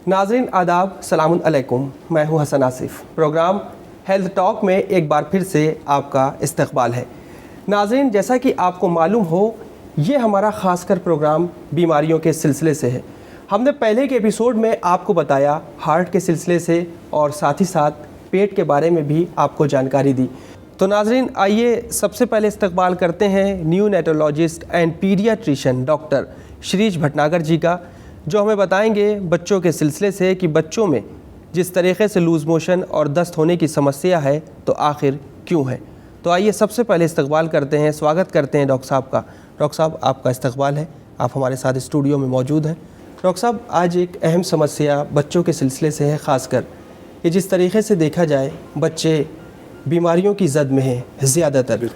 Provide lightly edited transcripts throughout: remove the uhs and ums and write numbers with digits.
नाज़रीन आदाब, सलामुन अलैकुम। मैं हूं Hasan Asif. Programme health talk में एक बार फिर से आपका इस्तकबाल है। नाज़रीन, जैसा कि आपको मालूम हो, ये हमारा ख़ासकर प्रोग्राम बीमारियों के सिलसिले से है। हमने पहले के एपिसोड में आपको बताया हार्ट के सिलसिले से और साथ ही साथ पेट के बारे में भी आपको जानकारी दी। तो नाज़रीन, आइए सबसे पहले इस्तकबाल करते हैं न्यूनेटोलॉजिस्ट एंड पीडियाट्रिशियन डॉक्टर श्रीज भटनागर जी का, जो हमें बताएंगे बच्चों के सिलसिले से कि बच्चों में जिस तरीके से लूज़ मोशन और दस्त होने की समस्या है तो आखिर क्यों है। तो आइए सबसे पहले इस्तकबाल करते हैं, स्वागत करते हैं डॉक्टर साहब का। डॉक्टर साहब, आपका इस्तकबाल है, आप हमारे साथ स्टूडियो में मौजूद हैं। डॉक्टर साहब, आज एक अहम समस्या बच्चों के सिलसिले से है, ख़ासकर कि जिस तरीके से देखा जाए बच्चे बीमारियों की जद में हैं ज़्यादातर,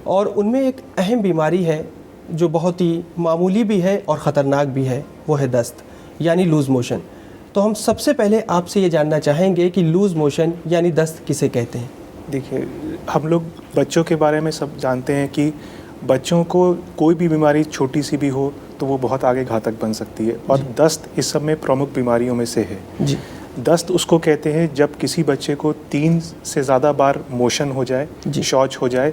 और उनमें एक अहम बीमारी है जो बहुत ही मामूली भी है और ख़तरनाक भी है, वो है दस्त यानी लूज़ मोशन। तो हम सबसे पहले आपसे ये जानना चाहेंगे कि लूज़ मोशन यानी दस्त किसे कहते हैं। देखिए, हम लोग बच्चों के बारे में सब जानते हैं कि बच्चों को कोई भी बीमारी छोटी सी भी हो तो वो बहुत आगे घातक बन सकती है, और दस्त इस सब में प्रमुख बीमारियों में से है जी। दस्त उसको कहते हैं जब किसी बच्चे को 3 से ज़्यादा बार मोशन हो जाए, शौच हो जाए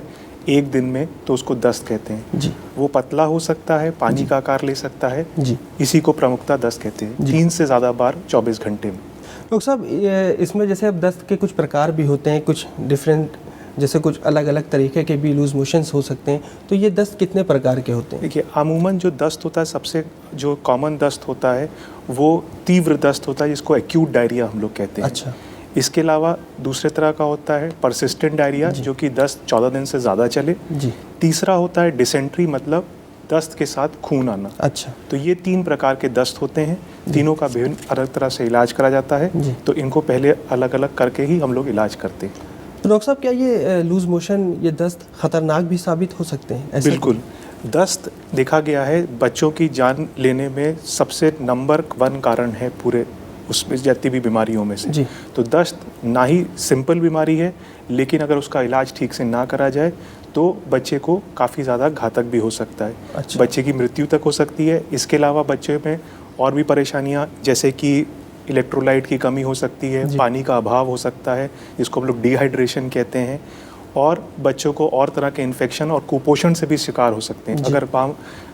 एक दिन में, तो उसको दस्त कहते हैं जी। वो पतला हो सकता है, पानी का आकार ले सकता है जी। इसी को प्रमुखता दस्त कहते हैं। 3 से ज़्यादा बार 24 घंटे में। डॉक्टर साहब, इसमें जैसे अब दस्त के कुछ प्रकार भी होते हैं, कुछ डिफरेंट, जैसे कुछ अलग अलग तरीके के भी लूज़ मोशंस हो सकते हैं, तो ये दस्त कितने प्रकार के होते हैं। देखिए, अमूमन जो दस्त होता है, सबसे जो कॉमन दस्त होता है वो तीव्र दस्त होता है, जिसको एक्यूट डायरिया हम लोग कहते हैं। अच्छा। इसके अलावा दूसरे तरह का होता है परसिस्टेंट डायरिया, जो कि दस्त 14 दिन से ज़्यादा चले जी। तीसरा होता है डिसेंट्री, मतलब दस्त के साथ खून आना। अच्छा। तो ये 3 प्रकार के दस्त होते हैं, तीनों का विभिन्न अलग तरह से इलाज करा जाता है, तो इनको पहले अलग अलग करके ही हम लोग इलाज करते हैं। तो डॉक्टर साहब, क्या ये लूज़ मोशन, ये दस्त ख़तरनाक भी साबित हो सकते हैं? बिल्कुल। दस्त देखा गया है बच्चों की जान लेने में सबसे नंबर 1 कारण है पूरे उसमें जितनी भी बीमारियों में से जी। तो दस्त ना ही सिंपल बीमारी है, लेकिन अगर उसका इलाज ठीक से ना करा जाए तो बच्चे को काफ़ी ज़्यादा घातक भी हो सकता है। अच्छा। बच्चे की मृत्यु तक हो सकती है। इसके अलावा बच्चे में और भी परेशानियां, जैसे कि इलेक्ट्रोलाइट की कमी हो सकती है, पानी का अभाव हो सकता है, जिसको हम लोग डिहाइड्रेशन कहते हैं, और बच्चों को और तरह के इन्फेक्शन और कुपोषण से भी शिकार हो सकते हैं। अगर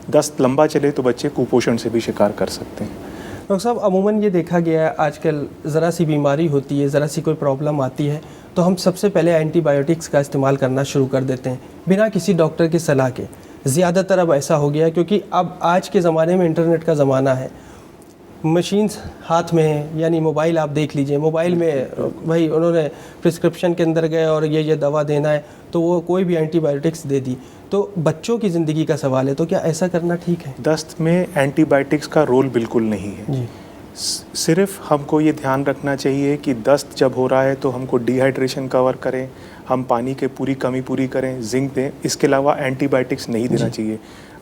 दस्त लंबा चले तो बच्चे कुपोषण से भी शिकार कर सकते हैं। डॉक्टर साहब, अमूमन ये देखा गया है आजकल ज़रा सी बीमारी होती है, ज़रा सी कोई प्रॉब्लम आती है तो हम सबसे पहले एंटीबायोटिक्स का इस्तेमाल करना शुरू कर देते हैं बिना किसी डॉक्टर की सलाह के। ज़्यादातर अब ऐसा हो गया है, क्योंकि अब आज के ज़माने में इंटरनेट का ज़माना है, मशीन्स हाथ में है, यानी मोबाइल आप देख लीजिए, मोबाइल में भाई उन्होंने प्रिस्क्रिप्शन के अंदर गए और ये दवा देना है तो वो कोई भी एंटीबायोटिक्स दे दी। तो बच्चों की ज़िंदगी का सवाल है, तो क्या ऐसा करना ठीक है? दस्त में एंटीबायोटिक्स का रोल बिल्कुल नहीं है जी। सिर्फ हमको ये ध्यान रखना चाहिए कि दस्त जब हो रहा है तो हमको डिहाइड्रेशन कवर करें, हम पानी के पूरी कमी पूरी करें, जिंक दें। इसके अलावा एंटीबायोटिक्स नहीं देना चाहिए।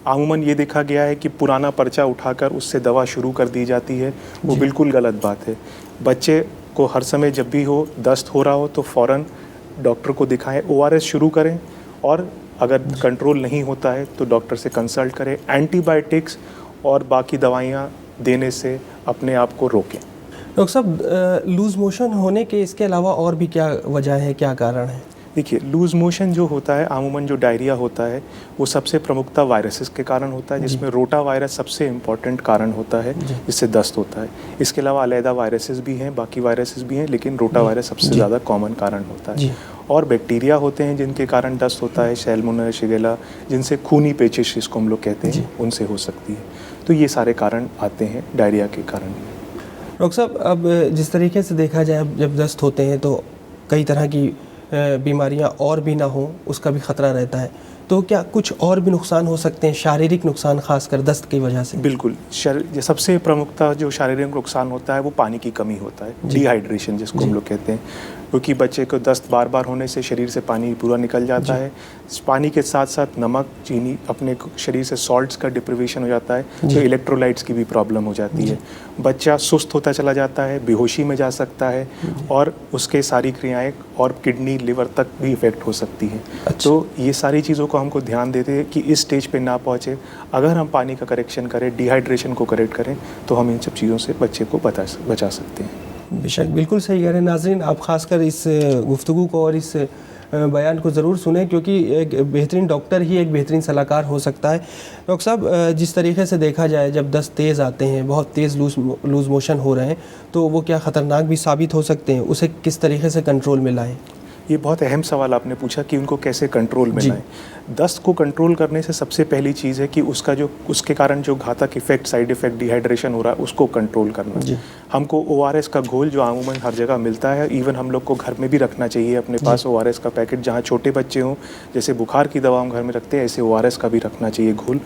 अमूमन ये देखा गया है कि पुराना पर्चा उठाकर उससे दवा शुरू कर दी जाती है, वो बिल्कुल गलत बात है। बच्चे को हर समय जब भी हो, दस्त हो रहा हो, तो फ़ौरन डॉक्टर को दिखाएं, ORS शुरू करें, और अगर कंट्रोल नहीं होता है तो डॉक्टर से कंसल्ट करें। एंटीबायोटिक्स और बाकी दवाइयाँ देने से अपने आप को रोकें। डॉक्टर साहब, लूज़ मोशन होने के इसके अलावा और भी क्या वजह है, क्या कारण है? देखिए, लूज़ मोशन जो होता है, अमूमन जो डायरिया होता है, वो सबसे प्रमुखता वायरसेस के कारण होता है, जिसमें रोटा वायरस सबसे इम्पॉर्टेंट कारण होता है जिससे दस्त होता है। इसके अलावा अलहदा वायरसेस भी हैं, बाकी वायरसेस भी हैं, लेकिन रोटा वायरस सबसे ज़्यादा कॉमन कारण होता है। और बैक्टीरिया होते हैं जिनके कारण दस्त होता है, सैल्मोनेला, शिगेला, जिनसे खूनी पेचिश जिसको हम लोग कहते हैं, उनसे हो सकती है। तो ये सारे कारण आते हैं डायरिया के कारण। डॉक्टर साहब, अब जिस तरीके से देखा जाए, जब दस्त होते हैं तो कई तरह की बीमारियां और भी ना हो उसका भी ख़तरा रहता है, तो क्या कुछ और भी नुकसान हो सकते हैं, शारीरिक नुकसान खासकर दस्त की वजह से? बिल्कुल। सबसे प्रमुखता जो शारीरिक नुकसान होता है वो पानी की कमी होता है, डिहाइड्रेशन जिसको हम लोग कहते हैं, क्योंकि बच्चे को दस्त बार बार होने से शरीर से पानी पूरा निकल जाता है। पानी के साथ साथ नमक, चीनी, अपने शरीर से सॉल्ट्स का डिप्रिवेशन हो जाता है, तो इलेक्ट्रोलाइट्स की भी प्रॉब्लम हो जाती है। बच्चा सुस्त होता चला जाता है, बेहोशी में जा सकता है, और उसके सारी क्रियाएं और किडनी, लिवर तक भी इफेक्ट हो सकती हैं। तो ये सारी चीज़ों को हमको ध्यान देते हैं कि इस स्टेज पे ना पहुँचे। अगर हम पानी का करेक्शन करें, डिहाइड्रेशन को करेक्ट करें, तो हम इन सब चीज़ों से बच्चे को बचा सकते हैं। बेशक, बिल्कुल सही कह रहे हैं नाज़रीन। आप ख़ासकर इस गुफ्तगू को और इस बयान को ज़रूर सुने, क्योंकि एक बेहतरीन डॉक्टर ही एक बेहतरीन सलाहकार हो सकता है। डॉक्टर साहब, जिस तरीके से देखा जाए, जब दस्त तेज़ आते हैं, बहुत तेज़ लूज़ मोशन हो रहे हैं, तो वो क्या ख़तरनाक भी साबित हो सकते हैं? उसे किस तरीके से कंट्रोल में लाएं? ये बहुत अहम सवाल आपने पूछा कि उनको कैसे कंट्रोल में लाएं। दस्त को कंट्रोल करने से सबसे पहली चीज़ है कि उसके कारण जो घातक इफेक्ट, साइड इफेक्ट, डिहाइड्रेशन हो रहा है, उसको कंट्रोल करना। हमको ORS का घोल जो अमूमन हर जगह मिलता है, इवन हम लोग को घर में भी रखना चाहिए अपने पास ORS का पैकेट। जहाँ छोटे बच्चे हों, जैसे बुखार की दवा हम घर में रखते हैं, ऐसे ORS का भी रखना चाहिए घोल।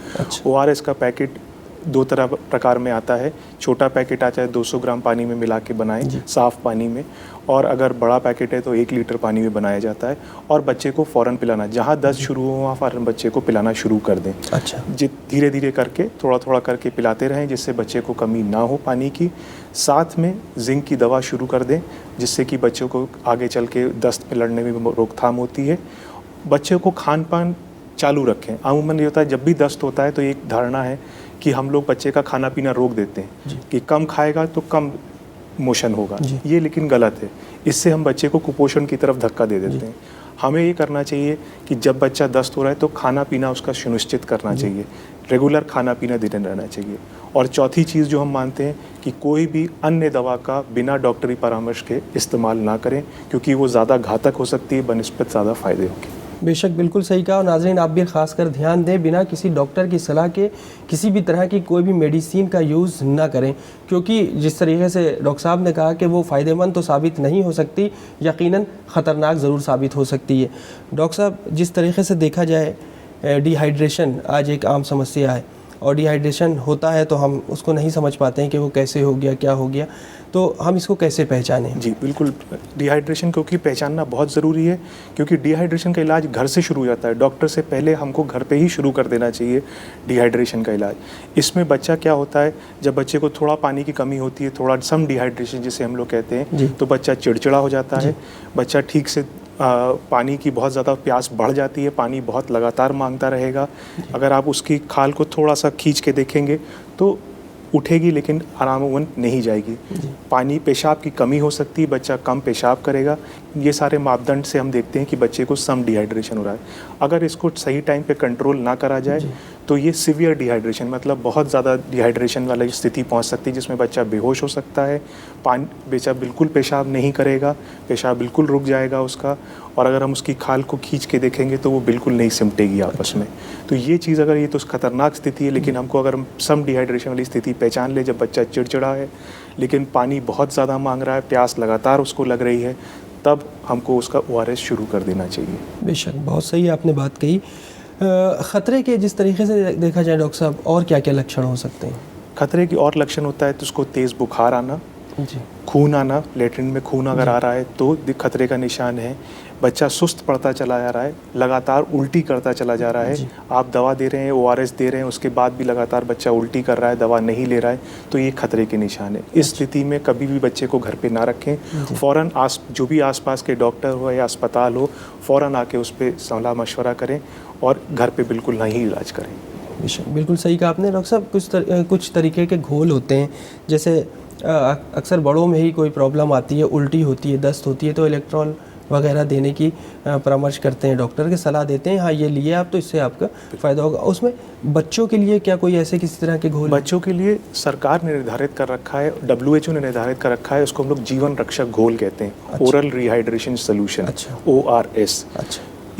ORS का पैकेट दो प्रकार में आता है। छोटा पैकेट आता है 200 ग्राम पानी में मिला के बनाएं, साफ़ पानी में, और अगर बड़ा पैकेट है तो 1 लीटर पानी में बनाया जाता है, और बच्चे को फ़ौरन पिलाना। जहाँ दस्त शुरू हो वहाँ फ़ौरन बच्चे को पिलाना शुरू कर दें। अच्छा। धीरे धीरे करके, थोड़ा थोड़ा करके पिलाते रहें, जिससे बच्चे को कमी ना हो पानी की। साथ में जिंक की दवा शुरू कर दें, जिससे कि बच्चों को आगे चल के दस्त में लड़ने में रोकथाम होती है। बच्चे को खान पान चालू रखें। अमूमन ये होता है, जब भी दस्त होता है तो एक धारणा है कि हम लोग बच्चे का खाना पीना रोक देते हैं कि कम खाएगा तो कम मोशन होगा। ये लेकिन गलत है। इससे हम बच्चे को कुपोषण की तरफ धक्का दे देते हैं। हमें ये करना चाहिए कि जब बच्चा दस्त हो रहा है तो खाना पीना उसका सुनिश्चित करना चाहिए, रेगुलर खाना पीना देते रहना चाहिए। और चौथी चीज़ जो हम मानते हैं कि कोई भी अन्य दवा का बिना डॉक्टरी परामर्श के इस्तेमाल ना करें, क्योंकि वो ज़्यादा घातक हो सकती है बनिस्बत ज़्यादा फ़ायदे होंगे। बेशक, बिल्कुल सही कहा। और नाज़रीन, आप भी खासकर ध्यान दें, बिना किसी डॉक्टर की सलाह के किसी भी तरह की कोई भी मेडिसिन का यूज़ ना करें, क्योंकि जिस तरीके से डॉक्टर साहब ने कहा कि वो फ़ायदेमंद तो साबित नहीं हो सकती, यकीनन ख़तरनाक ज़रूर साबित हो सकती है। डॉक्टर साहब, जिस तरीके से देखा जाए, डिहाइड्रेशन आज एक आम समस्या है, और डिहाइड्रेशन होता है तो हम उसको नहीं समझ पाते हैं कि वो कैसे हो गया, क्या हो गया, तो हम इसको कैसे पहचानें? जी बिल्कुल, डिहाइड्रेशन क्योंकि पहचानना बहुत ज़रूरी है, क्योंकि डिहाइड्रेशन का इलाज घर से शुरू हो जाता है। डॉक्टर से पहले हमको घर पे ही शुरू कर देना चाहिए डिहाइड्रेशन का इलाज। इसमें बच्चा क्या होता है, जब बच्चे को थोड़ा पानी की कमी होती है, थोड़ा सम डिहाइड्रेशन जिसे हम लोग कहते हैं, तो बच्चा चिड़चिड़ा हो जाता है, बच्चा ठीक से पानी की बहुत ज़्यादा प्यास बढ़ जाती है, पानी बहुत लगातार मांगता रहेगा। अगर आप उसकी खाल को थोड़ा सा खींच के देखेंगे तो उठेगी, लेकिन आरामवन नहीं जाएगी। पानी, पेशाब की कमी हो सकती है, बच्चा कम पेशाब करेगा। ये सारे मापदंड से हम देखते हैं कि बच्चे को सम डिहाइड्रेशन हो रहा है। अगर इसको सही टाइम पे कंट्रोल ना करा जाए तो ये सीवियर डिहाइड्रेशन, मतलब बहुत ज़्यादा डिहाइड्रेशन वाली स्थिति पहुंच सकती है, जिसमें बच्चा बेहोश हो सकता है, बच्चा बिल्कुल पेशाब नहीं करेगा, पेशाब बिल्कुल रुक जाएगा उसका, और अगर हम उसकी खाल को खींच के देखेंगे तो वो बिल्कुल नहीं सिमटेगी आपस में। तो ये चीज़, अगर ये तो खतरनाक स्थिति है, लेकिन हमको अगर हम सम डिहाइड्रेशन वाली स्थिति पहचान ले, जब बच्चा चिड़चिड़ा है लेकिन पानी बहुत ज़्यादा मांग रहा है, प्यास लगातार उसको लग रही है, तब हमको उसका ORS शुरू कर देना चाहिए। बेशक, बहुत सही आपने बात कही। ख़तरे के जिस तरीके से देखा जाए डॉक्टर साहब, और क्या क्या लक्षण हो सकते हैं? खतरे की और लक्षण होता है तो उसको तेज़ बुखार आना, खून आना, लेटरिन में खून अगर आ रहा है तो खतरे का निशान है। बच्चा सुस्त पड़ता चला जा रहा है, लगातार उल्टी करता चला जा रहा है, आप दवा दे रहे हैं, ORS दे रहे हैं, उसके बाद भी लगातार बच्चा उल्टी कर रहा है, दवा नहीं ले रहा है, तो ये खतरे के निशान है। इस स्थिति में कभी भी बच्चे को घर पे ना रखें। फ़ौरन जो भी आसपास के डॉक्टर हो या अस्पताल हो, फ़ौरन आके उस पर सलाह मशवरा करें और घर पे बिल्कुल नहीं इलाज करें। बिल्कुल सही कहा आपने डॉक्टर साहब। कुछ तरीके के घोल होते हैं, जैसे अक्सर बड़ों में ही कोई प्रॉब्लम आती है, उल्टी होती है, दस्त होती है, तो इलेक्ट्रॉल वगैरह देने की परामर्श करते हैं, डॉक्टर की सलाह देते हैं, हाँ ये लिए आप तो इससे आपका फ़ायदा होगा। उसमें बच्चों के लिए क्या कोई ऐसे किसी तरह के घोल? बच्चों के लिए सरकार ने निर्धारित कर रखा है, WHO ने निर्धारित कर रखा है, उसको हम लोग जीवन रक्षक घोल कहते हैं, ओरल रिहाइड्रेशन सोल्यूशन, ORS।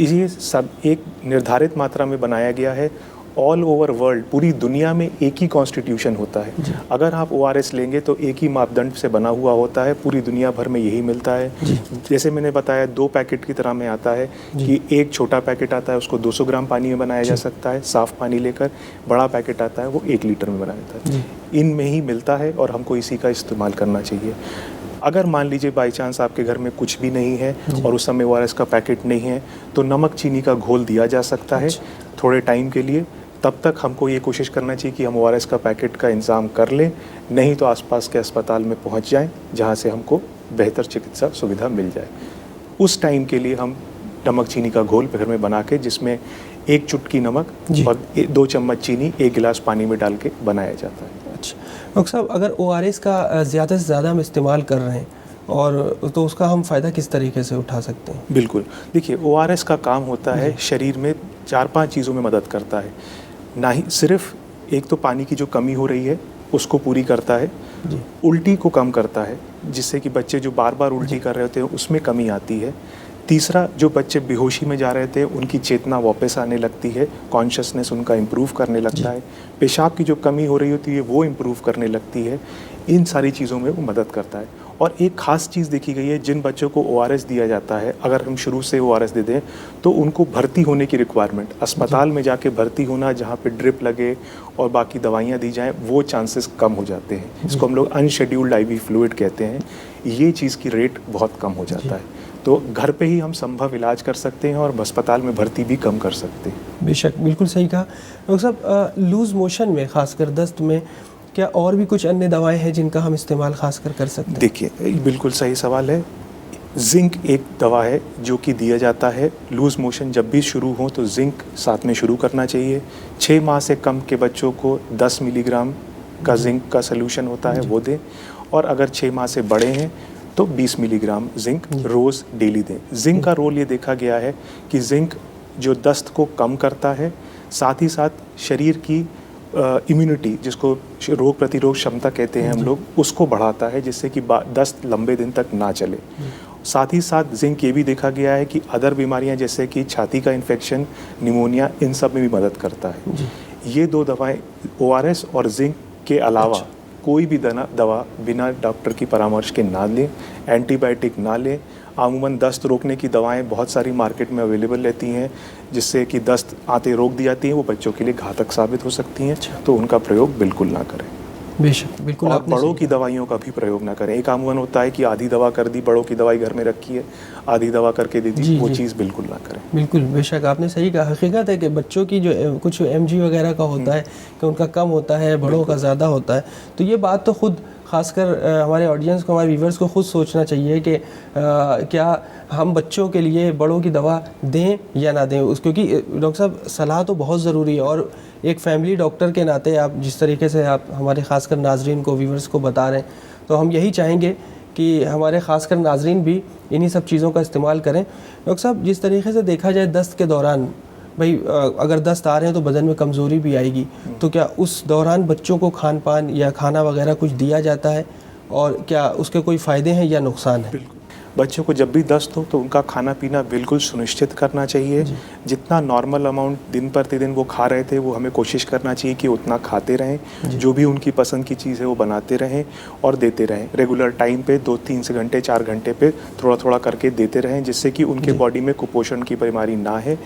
ये सब एक निर्धारित मात्रा में बनाया गया है। ऑल ओवर वर्ल्ड, पूरी दुनिया में एक ही कॉन्स्टिट्यूशन होता है। अगर आप ORS लेंगे तो एक ही मापदंड से बना हुआ होता है, पूरी दुनिया भर में यही मिलता है। जैसे मैंने बताया, 2 पैकेट की तरह में आता है कि एक छोटा पैकेट आता है, उसको 200 ग्राम पानी में बनाया जा सकता है, साफ़ पानी लेकर। बड़ा पैकेट आता है, वो 1 लीटर में बनाया जाता है। इनमें ही मिलता है और हमको इसी का इस्तेमाल करना चाहिए। अगर मान लीजिए बाई चांस आपके घर में कुछ भी नहीं है और उस समय ORS का पैकेट नहीं है, तो नमक चीनी का घोल दिया जा सकता है थोड़े टाइम के लिए। तब तक हमको ये कोशिश करना चाहिए कि हम ORS का पैकेट का इंतज़ाम कर लें, नहीं तो आसपास के अस्पताल में पहुंच जाएं, जहां से हमको बेहतर चिकित्सा सुविधा मिल जाए। उस टाइम के लिए हम नमक चीनी का घोल घर में बना के, जिसमें 1 चुटकी नमक और 2 चम्मच चीनी 1 गिलास पानी में डाल के बनाया जाता है। अच्छा डॉक्टर साहब, अगर ORS का ज़्यादा से ज़्यादा हम इस्तेमाल कर रहे हैं और तो उसका हम फ़ायदा किस तरीके से उठा सकते हैं? बिल्कुल, देखिए ORS का काम होता है शरीर में 4-5 चीज़ों में मदद करता है। ना ही सिर्फ एक तो पानी की जो कमी हो रही है उसको पूरी करता है, उल्टी को कम करता है जिससे कि बच्चे जो बार बार उल्टी कर रहे होते हैं उसमें कमी आती है। तीसरा, जो बच्चे बेहोशी में जा रहे थे उनकी चेतना वापस आने लगती है, कॉन्शियसनेस उनका इम्प्रूव करने लगता है। पेशाब की जो कमी हो रही होती है वो इम्प्रूव करने लगती है। इन सारी चीज़ों में वो मदद करता है। और एक ख़ास चीज़ देखी गई है, जिन बच्चों को ORS दिया जाता है, अगर हम शुरू से ORS दे दें तो उनको भर्ती होने की रिक्वायरमेंट, अस्पताल में जाके भर्ती होना जहाँ पे ड्रिप लगे और बाकी दवाइयाँ दी जाएं, वो चांसेस कम हो जाते हैं। इसको हम लोग अनशेड्यूल्ड IV फ्लूइड कहते हैं। ये चीज़ की रेट बहुत कम हो जाता है। तो घर पे ही हम संभव इलाज कर सकते हैं और अस्पताल में भर्ती भी कम कर सकते हैं। बेशक, बिल्कुल सही कहा डॉक्टर साहब। लूज़ मोशन में, खासकर दस्त में, क्या और भी कुछ अन्य दवाएं हैं जिनका हम इस्तेमाल खासकर कर सकते हैं? देखिए, बिल्कुल सही सवाल है। जिंक एक दवा है जो कि दिया जाता है लूज़ मोशन जब भी शुरू हो तो जिंक साथ में शुरू करना चाहिए। 6 माह से कम के बच्चों को 10 मिलीग्राम का जिंक का सलूशन होता है वो दें, और अगर 6 माह से बड़े हैं तो 20 मिलीग्राम जिंक रोज़ डेली दें। जिंक का रोल ये देखा गया है कि जिंक जो दस्त को कम करता है, साथ ही साथ शरीर की इम्यूनिटी, जिसको रोग प्रतिरोध क्षमता कहते हैं हम लोग, उसको बढ़ाता है जिससे कि दस्त लंबे दिन तक ना चले। साथ ही साथ जिंक ये भी देखा गया है कि अदर बीमारियां जैसे कि छाती का इन्फेक्शन, निमोनिया, इन सब में भी मदद करता है। ये 2 दवाएं ORS और जिंक के अलावा कोई भी दवा बिना डॉक्टर की परामर्श के ना लें, एंटीबायोटिक ना लें। आमूमन दस्त रोकने की दवाएं बहुत सारी मार्केट में अवेलेबल रहती हैं जिससे कि दस्त आते रोक दी जाती हैं, वो बच्चों के लिए घातक साबित हो सकती हैं। तो उनका प्रयोग बिल्कुल ना करें। बेशक, बिल्कुल। और बड़ों की दवाइयों का भी प्रयोग ना करें। एक आमूमन होता है कि आधी दवा कर दी, बड़ों की दवाई घर में रखी है, आधी दवा करके दे दी, वो चीज़ बिल्कुल ना करें। बिल्कुल, बेशक आपने सही कहा। हकीकत है कि बच्चों की जो कुछ MG वगैरह का होता है कि उनका कम होता है, बड़ों का ज़्यादा होता है। तो ये बात तो खुद खासकर हमारे ऑडियंस को, हमारे व्यूवर्स को खुद सोचना चाहिए कि क्या हम बच्चों के लिए बड़ों की दवा दें या ना दें। क्योंकि डॉक्टर साहब, सलाह तो बहुत ज़रूरी है, और एक फैमिली डॉक्टर के नाते आप जिस तरीके से आप हमारे खासकर नाजरीन को, व्यूवर्स को बता रहे हैं, तो हम यही चाहेंगे कि हमारे खासकर नाजरीन भी इन्हीं सब चीज़ों का इस्तेमाल करें। डॉक्टर साहब, जिस तरीके से देखा जाए दस्त के दौरान, भाई अगर दस्त आ रहे हैं तो बदन में कमज़ोरी भी आएगी, तो क्या उस दौरान बच्चों को खान पान या खाना वगैरह कुछ दिया जाता है, और क्या उसके कोई फ़ायदे हैं या नुकसान है? बिल्कुल, बच्चों को जब भी दस्त हो तो उनका खाना पीना बिल्कुल सुनिश्चित करना चाहिए। जितना नॉर्मल अमाउंट दिन प्रतिदिन वो खा रहे थे, वो हमें कोशिश करना चाहिए कि उतना खाते रहें। जो भी उनकी पसंद की चीज़ है वो बनाते रहें और देते रहें। रेगुलर टाइम पे 2-3 से घंटे 4 घंटे पे थोड़ा थोड़ा करके देते रहें, जिससे कि उनके बॉडी में कुपोषण की बीमारी ना है।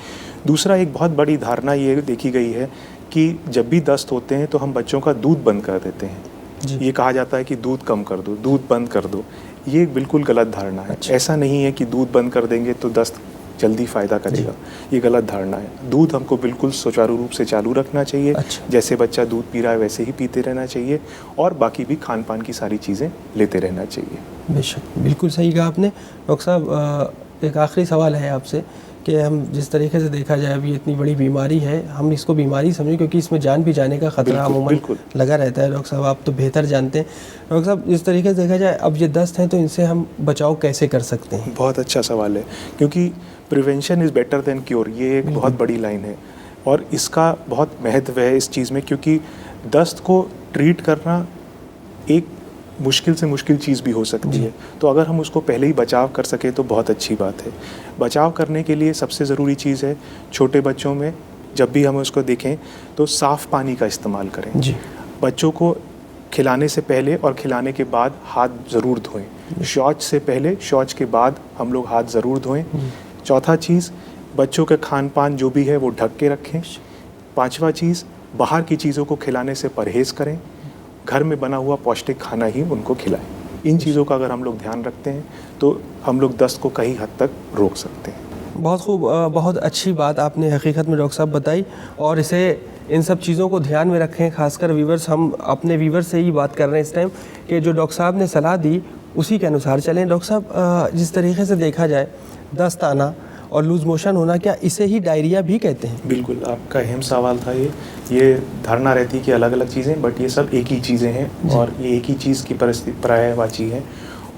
दूसरा, एक बहुत बड़ी धारणा ये देखी गई है कि जब भी दस्त होते हैं तो हम बच्चों का दूध बंद कर देते हैं। ये कहा जाता है कि दूध कम कर दो, दूध बंद कर दो। ये बिल्कुल गलत धारणा है। ऐसा नहीं है कि दूध बंद कर देंगे तो दस्त जल्दी फ़ायदा करेगा, ये गलत धारणा है। दूध हमको बिल्कुल सुचारू रूप से चालू रखना चाहिए। जैसे बच्चा दूध पी रहा है वैसे ही पीते रहना चाहिए, और बाकी भी खान पान की सारी चीज़ें लेते रहना चाहिए। बेशक, बिल्कुल सही कहा आपने। डॉक्टर साहब, एक आखिरी सवाल है आपसे कि हम जिस तरीके से देखा जाए अभी इतनी बड़ी बीमारी है, हम इसको बीमारी समझें क्योंकि इसमें जान भी जाने का ख़तरा अमूमन लगा रहता है। डॉक्टर साहब, आप तो बेहतर जानते हैं। डॉक्टर साहब, जिस तरीके से देखा जाए अब ये दस्त हैं तो इनसे हम बचाव कैसे कर सकते हैं? बहुत अच्छा सवाल है, क्योंकि prevention is better than cure, ये एक बहुत बड़ी लाइन है और इसका बहुत महत्व है इस चीज़ में, क्योंकि दस्त को ट्रीट करना एक मुश्किल से मुश्किल चीज़ भी हो सकती है। तो अगर हम उसको पहले ही बचाव कर सके तो बहुत अच्छी बात है। बचाव करने के लिए सबसे ज़रूरी चीज़ है, छोटे बच्चों में जब भी हम उसको देखें तो साफ़ पानी का इस्तेमाल करें। बच्चों को खिलाने से पहले और खिलाने के बाद हाथ ज़रूर धोएं। शौच से पहले, शौच के बाद हम लोग हाथ ज़रूर धोएं। चौथा चीज़, बच्चों के खान पान जो भी है वो ढक के रखें। पांचवा चीज़, बाहर की चीज़ों को खिलाने से परहेज़ करें। घर में बना हुआ पौष्टिक खाना ही उनको खिलाएं। इन चीज़ों का अगर हम लोग ध्यान रखते हैं तो हम लोग दस्त को कई हद तक रोक सकते हैं। बहुत खूब, बहुत अच्छी बात आपने हकीकत में डॉक्टर साहब बताई, और इसे इन सब चीज़ों को ध्यान में रखें। खासकर व्यूवर्स, हम अपने व्यूवर्स से ही बात कर रहे हैं इस टाइम कि जो डॉक्टर साहब ने सलाह दी उसी के अनुसार चलें। डॉक्टर साहब, जिस तरीके से देखा जाए दस्त आना और लूज़ मोशन होना, क्या इसे ही डायरिया भी कहते हैं? बिल्कुल, आपका अहम सवाल था ये धारणा रहती है कि अलग अलग चीज़ें, बट ये सब एक ही चीज़ें हैं और ये एक ही चीज़ की पर्यायवाची है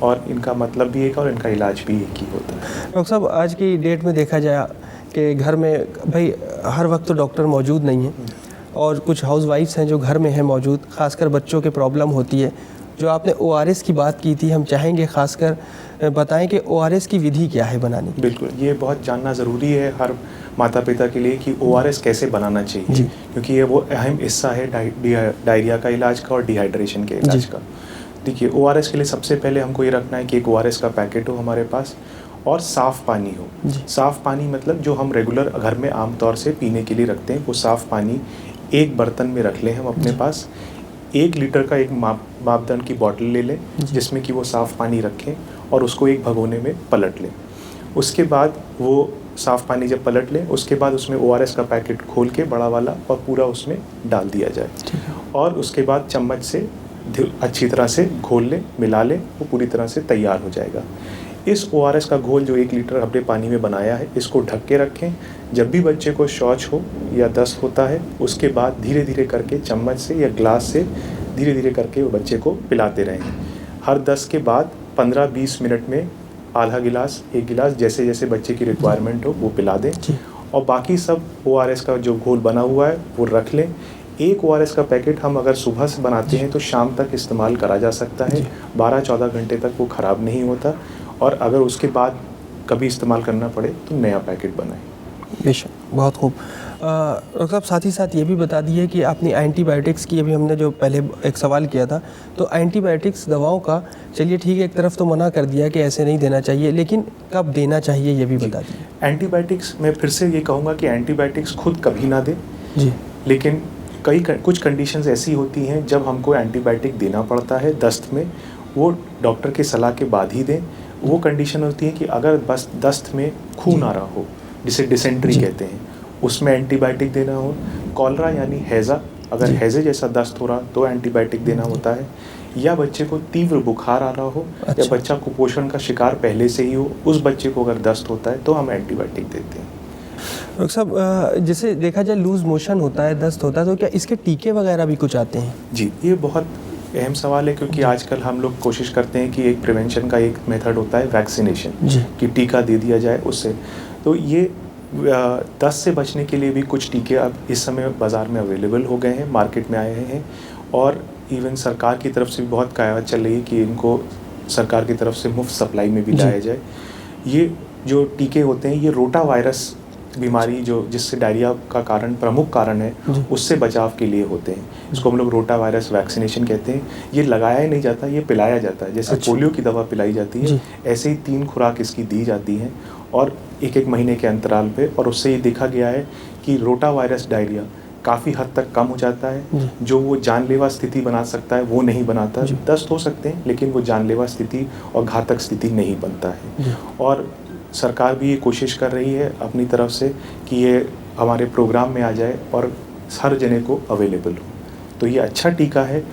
और इनका मतलब भी एक और इनका इलाज भी एक ही होता है। डॉक्टर साहब, आज की डेट में देखा जाए कि घर में भाई हर वक्त तो डॉक्टर मौजूद नहीं है और कुछ हाउसवाइफ्स हैं जो घर में हैं मौजूद, ख़ासकर बच्चों के प्रॉब्लम होती है। जो आपने ORS की बात की थी, हम चाहेंगे ख़ासकर बताएं कि ORS की विधि क्या है बनाने की? बिल्कुल, ये बहुत जानना ज़रूरी है हर माता पिता के लिए कि ORS कैसे बनाना चाहिए, क्योंकि ये वो अहम हिस्सा है डायरिया का इलाज का और डिहाइड्रेशन के इलाज का। देखिए, ORS के लिए सबसे पहले हमको ये रखना है कि एक ORS का पैकेट हो हमारे पास और साफ़ पानी हो। साफ़ पानी मतलब जो हम रेगुलर घर में आमतौर से पीने के लिए रखते हैं, वो साफ़ पानी एक बर्तन में रख लें हम अपने पास। 1 लीटर का एक मापदंड की बॉटल ले लें जिसमें कि वो साफ़ पानी रखें और उसको एक भगोने में पलट लें। उसके बाद वो साफ़ पानी जब पलट लें, उसके बाद उसमें ORS का पैकेट खोल के बड़ा वाला और पूरा उसमें डाल दिया जाए और उसके बाद चम्मच से अच्छी तरह से घोल लें, मिला लें, वो पूरी तरह से तैयार हो जाएगा। इस ORS का घोल जो 1 लीटर हमने पानी में बनाया है, इसको ढक के रखें। जब भी बच्चे को शौच हो या दस्त होता है, उसके बाद धीरे धीरे करके चम्मच से या ग्लास से धीरे धीरे करके वो बच्चे को पिलाते रहें। हर दस्त के बाद 15-20 मिनट में आधा गिलास, 1 गिलास, जैसे जैसे बच्चे की रिक्वायरमेंट हो वो पिला दें और बाकी सब ORS का जो घोल बना हुआ है वो रख लें। एक ORS का पैकेट हम अगर सुबह से बनाते हैं तो शाम तक इस्तेमाल करा जा सकता है। 12-14 घंटे तक वो ख़राब नहीं होता और अगर उसके बाद कभी इस्तेमाल करना पड़े तो नया पैकेट बनाएं। बेशक, बहुत खूब। डॉक्टर साहब, साथ ही साथ ये भी बता दिए कि आपने एंटीबायोटिक्स की, अभी हमने जो पहले एक सवाल किया था, तो एंटीबायोटिक्स दवाओं का चलिए ठीक है, एक तरफ तो मना कर दिया कि ऐसे नहीं देना चाहिए, लेकिन कब देना चाहिए ये भी बता दिए। एंटीबायोटिक्स, मैं फिर से ये कहूँगा कि एंटीबायोटिक्स खुद कभी ना दें जी, लेकिन कुछ कंडीशंस ऐसी होती हैं जब हमको एंटीबायोटिक देना पड़ता है दस्त में, वो डॉक्टर की सलाह के बाद ही दें। वो कंडीशन होती है कि अगर बस दस्त में खून आ रहा हो, जिसे डिसेंट्री कहते हैं, उसमें एंटीबायोटिक देना हो। कॉलरा यानी हैज़ा, अगर हैज़े जैसा दस्त हो रहा तो एंटीबायोटिक देना होता है। या बच्चे को तीव्र बुखार आ रहा हो या बच्चा कुपोषण का शिकार पहले से ही हो, उस बच्चे को अगर दस्त होता है तो हम एंटीबायोटिक देते हैं। डॉक्टर साहब, जैसे देखा जाए लूज़ मोशन होता है, दस्त होता है, तो क्या इसके टीके वगैरह भी कुछ आते हैं? जी, ये बहुत अहम सवाल है क्योंकि आजकल हम लोग कोशिश करते हैं कि एक प्रिवेंशन का एक मेथड होता है वैक्सीनेशन, कि टीका दे दिया जाए उससे। तो ये दस्त से बचने के लिए भी कुछ टीके अब इस समय बाज़ार में अवेलेबल हो गए हैं, मार्केट में आए हैं और इवन सरकार की तरफ से भी बहुत कयावत चल रही है कि इनको सरकार की तरफ से मुफ्त सप्लाई में भी लाया जाए। ये जो टीके होते हैं, ये रोटा वायरस बीमारी जो जिससे डायरिया का कारण प्रमुख कारण है, उससे बचाव के लिए होते हैं। इसको हम लोग रोटा वायरस वैक्सीनेशन कहते हैं। ये लगाया ही नहीं जाता, ये पिलाया जाता है। जैसे पोलियो की दवा पिलाई जाती है, ऐसे ही 3 खुराक इसकी दी जाती हैं और 1-1 महीने के अंतराल पे, और उससे ये देखा गया है कि रोटा वायरस डायरिया काफ़ी हद तक कम हो जाता है। जो वो जानलेवा स्थिति बना सकता है वो नहीं बनाता। दस्त हो सकते हैं लेकिन वो जानलेवा स्थिति और घातक स्थिति नहीं बनता है। और सरकार भी ये कोशिश कर रही है अपनी तरफ से कि ये हमारे प्रोग्राम में आ जाए और हर जने को अवेलेबल हो। तो ये अच्छा टीका है।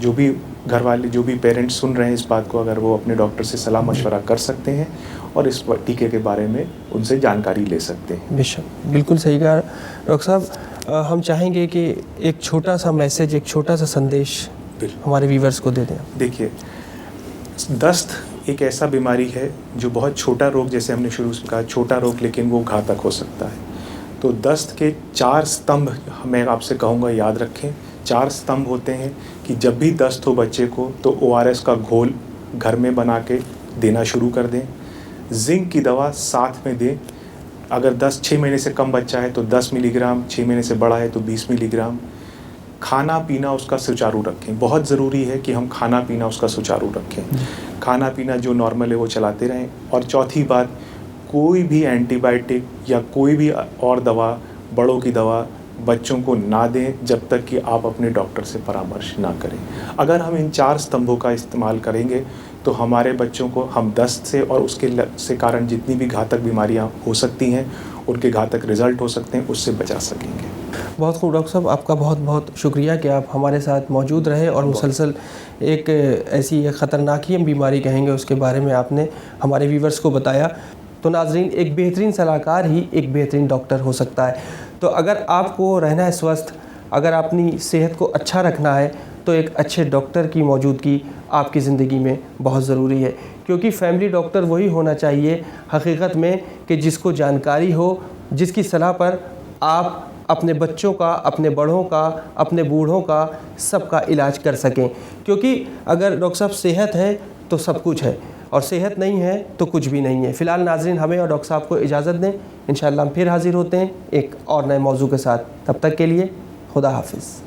जो भी घर वाले, जो भी पेरेंट्स सुन रहे हैं इस बात को, अगर वो अपने डॉक्टर से सलाह मशवरा कर सकते हैं और इस टीके के बारे में उनसे जानकारी ले सकते हैं। बेशक, बिल्कुल सही कहा डॉक्टर साहब। हम चाहेंगे कि एक छोटा सा मैसेज, एक छोटा सा संदेश हमारे व्यूवर्स को दे दें। देखिए, दस्त एक ऐसा बीमारी है जो बहुत छोटा रोग, जैसे हमने शुरू से कहा, छोटा रोग लेकिन वो घातक हो सकता है। तो दस्त के 4 स्तंभ मैं आपसे कहूँगा याद रखें। 4 स्तंभ होते हैं कि जब भी दस्त हो बच्चे को तो ORS का घोल घर में बना के देना शुरू कर दें। जिंक की दवा साथ में दें। अगर 6 महीने से कम बच्चा है तो 10 मिलीग्राम, 6 महीने से बड़ा है तो 20 मिलीग्राम। खाना पीना उसका सुचारू रखें। बहुत ज़रूरी है कि हम खाना पीना उसका सुचारू रखें। खाना पीना जो नॉर्मल है वो चलाते रहें। और चौथी बात, कोई भी एंटीबायोटिक या कोई भी और दवा, बड़ों की दवा बच्चों को ना दें जब तक कि आप अपने डॉक्टर से परामर्श ना करें। अगर हम इन 4 स्तंभों का इस्तेमाल करेंगे तो हमारे बच्चों को हम दस्त से और उसके से कारण जितनी भी घातक बीमारियां हो सकती हैं, उनके घातक रिजल्ट हो सकते हैं, उससे बचा सकेंगे। बहुत खूब डॉक्टर साहब, आपका बहुत बहुत शुक्रिया कि आप हमारे साथ मौजूद रहे और मुसलसल एक ऐसी ख़तरनाक ही हम बीमारी कहेंगे उसके बारे में आपने हमारे व्यूवर्स को बताया। तो नाजरीन एक बेहतरीन सलाहकार ही एक बेहतरीन डॉक्टर हो सकता है। तो अगर आपको रहना है स्वस्थ, अगर अपनी सेहत को अच्छा रखना है, तो एक अच्छे डॉक्टर की मौजूदगी आपकी ज़िंदगी में बहुत ज़रूरी है, क्योंकि फैमिली डॉक्टर वही होना चाहिए हकीकत में कि जिसको जानकारी हो, जिसकी सलाह पर आप अपने बच्चों का, अपने बड़ों का, अपने बूढ़ों का, सबका इलाज कर सकें। क्योंकि अगर डॉक्टर साहब सेहत है तो सब कुछ है, और सेहत नहीं है तो कुछ भी नहीं है। फ़िलहाल नाज़रीन हमें और डॉक्टर साहब को इजाज़त दें, इंशाअल्लाह हम फिर हाज़िर होते हैं एक और नए मौजू के साथ। तब तक के लिए खुदा हाफिज़।